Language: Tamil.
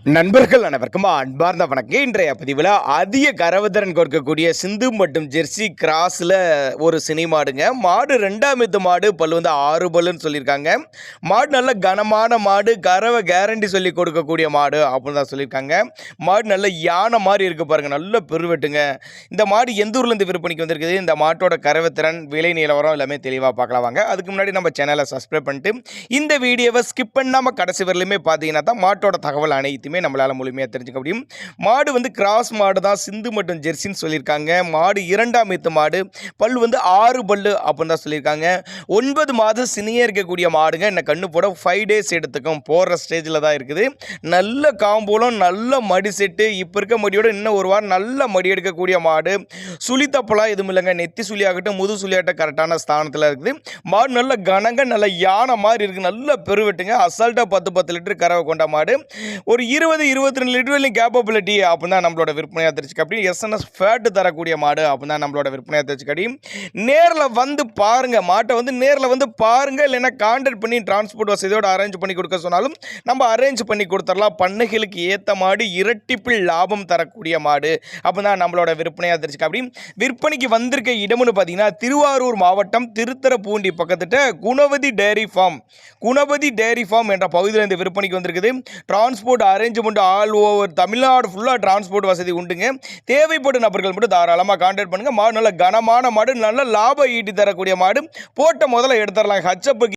நண்பர்கள் அனைவருக்கும் அன்பார்ந்த வணக்கம். இன்றைய பதிவில் அதிக கரவுத்திறன் கொடுக்கக்கூடிய சிந்து மற்றும் ஜெர்சி கிராஸில் ஒரு சினை மாடுங்க. மாடு 2ஆம் எத்து மாடு, பல்லு வந்து 6 பல்லுன்னு சொல்லியிருக்காங்க. மாடு நல்ல கனமான மாடு, கறவை கேரண்டி சொல்லி கொடுக்கக்கூடிய மாடு அப்படின்னு தான் சொல்லியிருக்காங்க. மாடு நல்ல யானை மாதிரி இருக்குது பாருங்கள், நல்ல பெருவெட்டுங்க. இந்த மாடு எந்த ஊர்லேருந்து விற்பனைக்கு வந்திருக்குது, இந்த மாட்டோட கரவுத்திறன், விலை நிலவரம் எல்லாமே தெளிவாக பார்க்கலாம் வாங்க. அதுக்கு முன்னாடி நம்ம சேனலை சப்ஸ்கிரைப் பண்ணிட்டு இந்த வீடியோவை ஸ்கிப் பண்ணாமல் கடைசி வரலையுமே பார்த்தீங்கன்னா தான் மாட்டோட தகவல் அனைத்துமே நம்மளால முழுமையாக தெரிஞ்சுக்க முடியும். மாடு வந்து கிராஸ் மாடு தான், சிந்து மற்றும் ஜெர்சின்னு சொல்லியிருக்காங்க. மாடு 2ஆம் எத்து மாடு, பல்லு வந்து 6 பல்லு அப்படின்னு தான் சொல்லியிருக்காங்க. 9 மாதம் சினியே இருக்கக்கூடிய மாடுங்க. என்ன கண்ணு போட 5 டேஸ் எடுத்துக்கும், போகிற ஸ்டேஜில் தான் இருக்குது. நல்ல காம்போலம், நல்ல மடி செட்டு, இப்போ இருக்க மடியோட இன்னும் ஒரு வாரம் நல்ல மடி எடுக்கக்கூடிய மாடு. சுழி தப்பெல்லாம் எதுவும் இல்லைங்க. நெத்தி சுழியாகட்டும் முது சுழியாகட்டும் கரெக்டான ஸ்தானத்தில் இருக்குது. மாடு நல்ல கனங்க, நல்ல யானை மாதிரி இருக்குது, நல்ல பெருவெட்டுங்க. அசால்ட்டாக 10 லிட்டர் கறவை கொண்ட மாடு. ஒரு 20-22 லிட்டர் வரையும் கேப்பபிலிட்டி அப்படின்னு தான் நம்மளோட விற்பனையாக தெரிஞ்சுக்க. அப்படி எஸ்என்எஸ் ஃபேட்டு தரக்கூடிய மாடு அப்படின்னு தான் நம்மளோட விற்பனையாக தெரிஞ்சுக்கடி. நேரில் வந்து பாருங்கள், மாட்டை வந்து நேரில் வந்து பாருங்கள். இல்லைன்னா கான்டாக்ட் பண்ணி டிரான்ஸ்போர்ட் வசதியோடு அரேஞ்ச் பண்ணி கொடுக்க சொன்னாலும் நம்ம அரேஞ்ச் பண்ணி கொடுத்துடலாம். பண்ணைகளுக்கு ஏற்ற மாடு, இரட்டிப்பு லாபம் தரக்கூடிய மாடு அப்படின்னு தான் நம்மளோட விற்பனையாக தெரிஞ்சுக்க. அப்படி விற்பனைக்கு வந்திருக்க இடம்னு பார்த்தீங்கன்னா திருவாரூர் மாவட்டம் திருத்தரப்பூண்டி பக்கத்துட்ட குணவதி டேரி ஃபார்ம் என்ற பகுதியில் இந்த விற்பனைக்கு வந்திருக்குது. Transport arrangement all over Tamil Nadu ஃபுல்லாக டிரான்ஸ்போர்ட் வசதி உண்டுங்க. தேவைப்படும் நபர்கள் மட்டும் தாராளமாக கான்டாக்ட் பண்ணுங்கள். மாடு நல்ல கனமான மாடு, நல்ல லாபம் ஈட்டி தரக்கூடிய மாடு. போட்ட முதல்ல எடுத்துடலாம். ஹச்சப்புக்கு